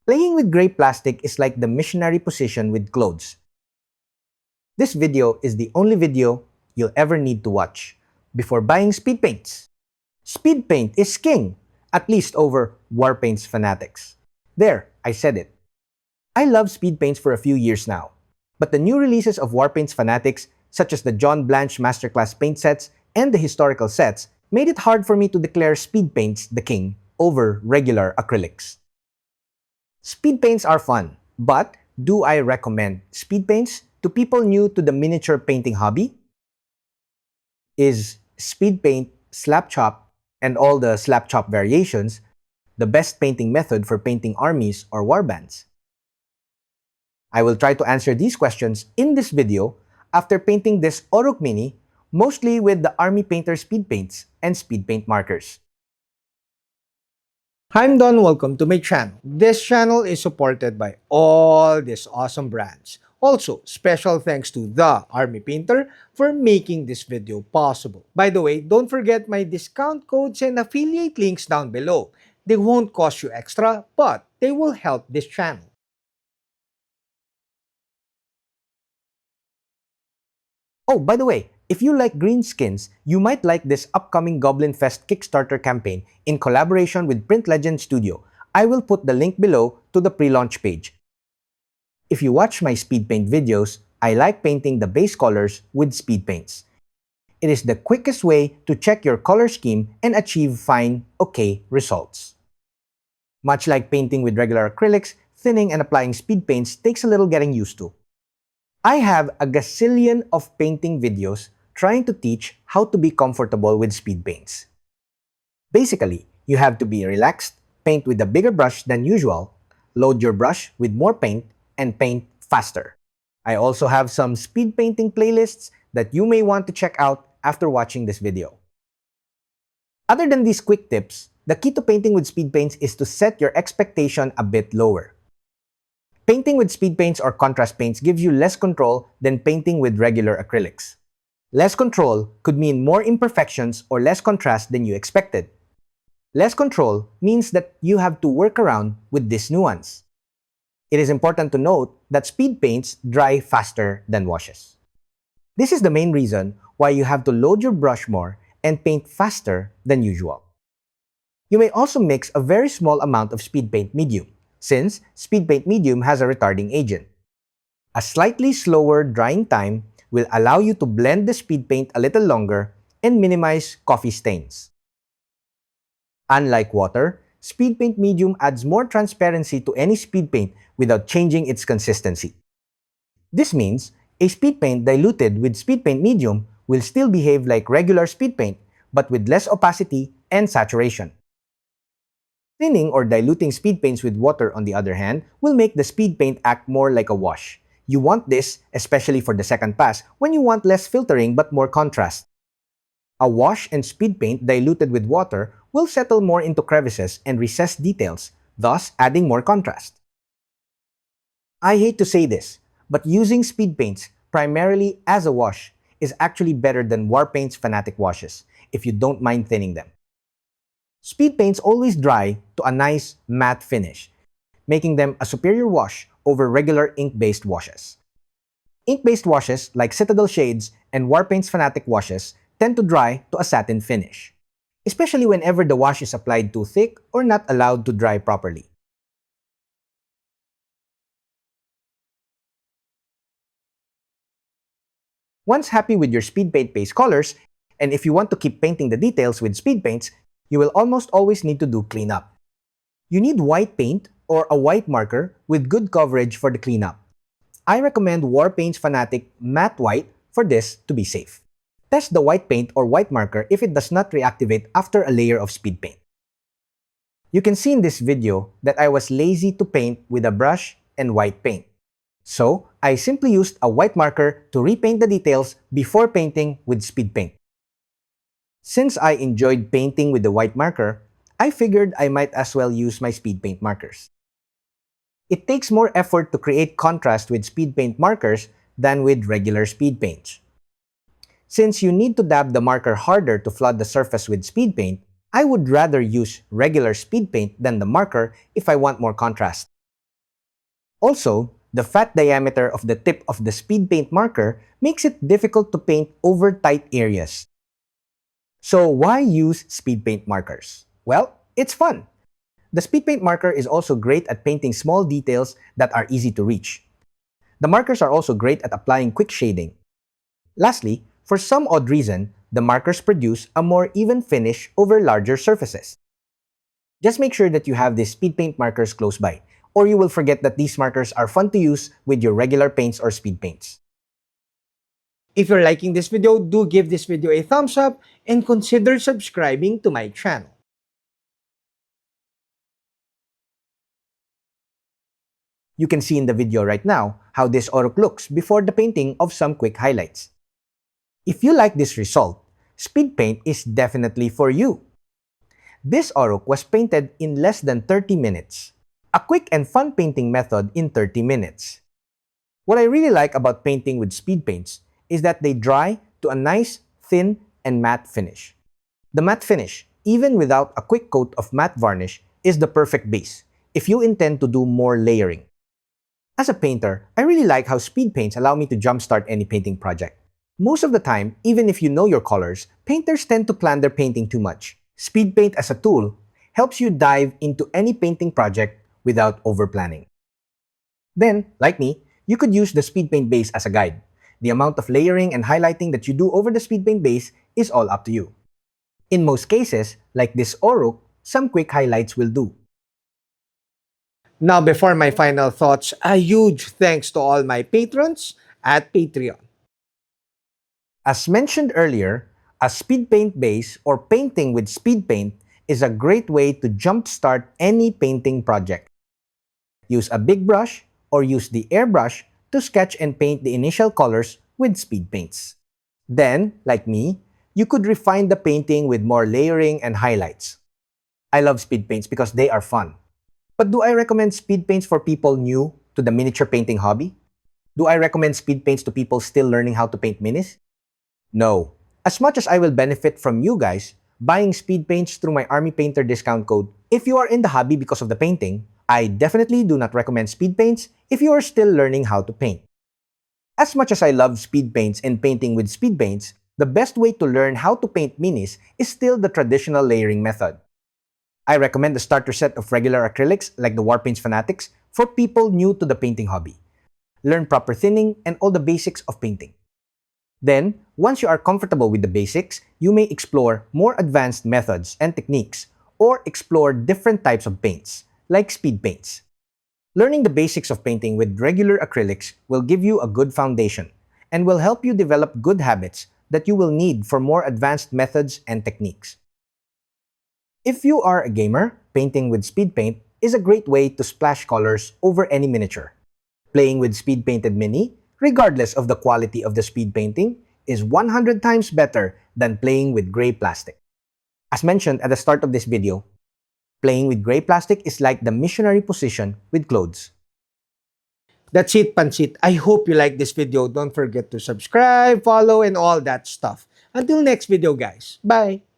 Playing with gray plastic is like the missionary position with clothes. This video is the only video you'll ever need to watch before buying speed paints. Speed paint is king, at least over war paints fanatics. There, I said it. I love speed paints for a few years now, but the new releases of war paints fanatics, such as the John Blanche Masterclass paint sets and the historical sets, made it hard for me to declare speed paints the king over regular acrylics. Speed paints are fun, but do I recommend speed paints to people new to the miniature painting hobby? Is speed paint, slap chop, and all the slap chop variations the best painting method for painting armies or warbands? I will try to answer these questions in this video after painting this Oruk Mini, mostly with the Army Painter speed paints and speed paint markers. Hi, I'm Don. Welcome to my channel. This channel is supported by all these awesome brands. Also, special thanks to the Army Painter for making this video possible. By the way, don't forget my discount codes and affiliate links down below. They won't cost you extra, but they will help this channel. Oh, by the way, if you like green skins, you might like this upcoming Goblin Fest Kickstarter campaign in collaboration with Print Legend Studio. I will put the link below to the pre-launch page. If you watch my speed paint videos, I like painting the base colors with speed paints. It is the quickest way to check your color scheme and achieve fine, okay results. Much like painting with regular acrylics, thinning and applying speed paints takes a little getting used to. I have a gazillion of painting videos trying to teach how to be comfortable with speed paints. Basically, you have to be relaxed, paint with a bigger brush than usual, load your brush with more paint, and paint faster. I also have some speed painting playlists that you may want to check out after watching this video. Other than these quick tips, the key to painting with speed paints is to set your expectation a bit lower. Painting with speed paints or contrast paints gives you less control than painting with regular acrylics. Less control could mean more imperfections or less contrast than you expected. Less control means that you have to work around with this nuance. It is important to note that speed paints dry faster than washes. This is the main reason why you have to load your brush more and paint faster than usual. You may also mix a very small amount of speed paint medium, since speed paint medium has a retarding agent. A slightly slower drying time will allow you to blend the speed paint a little longer and minimize coffee stains. Unlike water, speed paint medium adds more transparency to any speed paint without changing its consistency. This means a speed paint diluted with speed paint medium will still behave like regular speed paint, but with less opacity and saturation. Thinning or diluting speed paints with water, on the other hand, will make the speed paint act more like a wash. You want this, especially for the second pass, when you want less filtering but more contrast. A wash and speed paint diluted with water will settle more into crevices and recessed details, thus adding more contrast. I hate to say this, but using speed paints primarily as a wash is actually better than war paints fanatic washes, if you don't mind thinning them. Speed paints always dry to a nice matte finish, making them a superior wash over regular ink-based washes. Ink-based washes like Citadel Shades and Warpaint's Fanatic washes tend to dry to a satin finish, especially whenever the wash is applied too thick or not allowed to dry properly. Once happy with your speed paint base colors, and if you want to keep painting the details with speed paints, you will almost always need to do cleanup. You need white paint or a white marker with good coverage for the cleanup. I recommend Warpaint's Fanatic Matte White for this to be safe. Test the white paint or white marker if it does not reactivate after a layer of speed paint. You can see in this video that I was lazy to paint with a brush and white paint. So, I simply used a white marker to repaint the details before painting with speed paint. Since I enjoyed painting with the white marker, I figured I might as well use my speed paint markers. It takes more effort to create contrast with speed paint markers than with regular speed paints. Since you need to dab the marker harder to flood the surface with speed paint, I would rather use regular speed paint than the marker if I want more contrast. Also, the fat diameter of the tip of the speed paint marker makes it difficult to paint over tight areas. So why use speed paint markers? Well, it's fun. The speed paint marker is also great at painting small details that are easy to reach. The markers are also great at applying quick shading. Lastly, for some odd reason, the markers produce a more even finish over larger surfaces. Just make sure that you have these speed paint markers close by, or you will forget that these markers are fun to use with your regular paints or speed paints. If you're liking this video, do give this video a thumbs up and consider subscribing to my channel. You can see in the video right now how this oruk looks before the painting of some quick highlights. If you like this result, speed paint is definitely for you. This oruk was painted in less than 30 minutes. A quick and fun painting method in 30 minutes. What I really like about painting with speed paints is that they dry to a nice, thin, and matte finish. The matte finish, even without a quick coat of matte varnish, is the perfect base if you intend to do more layering. As a painter, I really like how speed paints allow me to jumpstart any painting project. Most of the time, even if you know your colors, painters tend to plan their painting too much. Speed paint as a tool helps you dive into any painting project without over-planning. Then, like me, you could use the speed paint base as a guide. The amount of layering and highlighting that you do over the speed paint base is all up to you. In most cases, like this oruk, some quick highlights will do. Now, before my final thoughts, a huge thanks to all my patrons at Patreon. As mentioned earlier, a speed paint base or painting with speed paint is a great way to jumpstart any painting project. Use a big brush or use the airbrush to sketch and paint the initial colors with speed paints. Then, like me, you could refine the painting with more layering and highlights. I love speed paints because they are fun. But do I recommend speed paints for people new to the miniature painting hobby? Do I recommend speed paints to people still learning how to paint minis? No. As much as I will benefit from you guys buying speed paints through my Army Painter discount code, if you are in the hobby because of the painting, I definitely do not recommend speed paints if you are still learning how to paint. As much as I love speed paints and painting with speed paints, the best way to learn how to paint minis is still the traditional layering method. I recommend the starter set of regular acrylics like the Warpaints Fanatics for people new to the painting hobby. Learn proper thinning and all the basics of painting. Then, once you are comfortable with the basics, you may explore more advanced methods and techniques or explore different types of paints, like speed paints. Learning the basics of painting with regular acrylics will give you a good foundation and will help you develop good habits that you will need for more advanced methods and techniques. If you are a gamer, painting with speed paint is a great way to splash colors over any miniature. Playing with speed painted mini, regardless of the quality of the speed painting, is 100 times better than playing with gray plastic. As mentioned at the start of this video, playing with gray plastic is like the missionary position with clothes. That's it, Pansit. I hope you like this video. Don't forget to subscribe, follow, and all that stuff. Until next video, guys. Bye!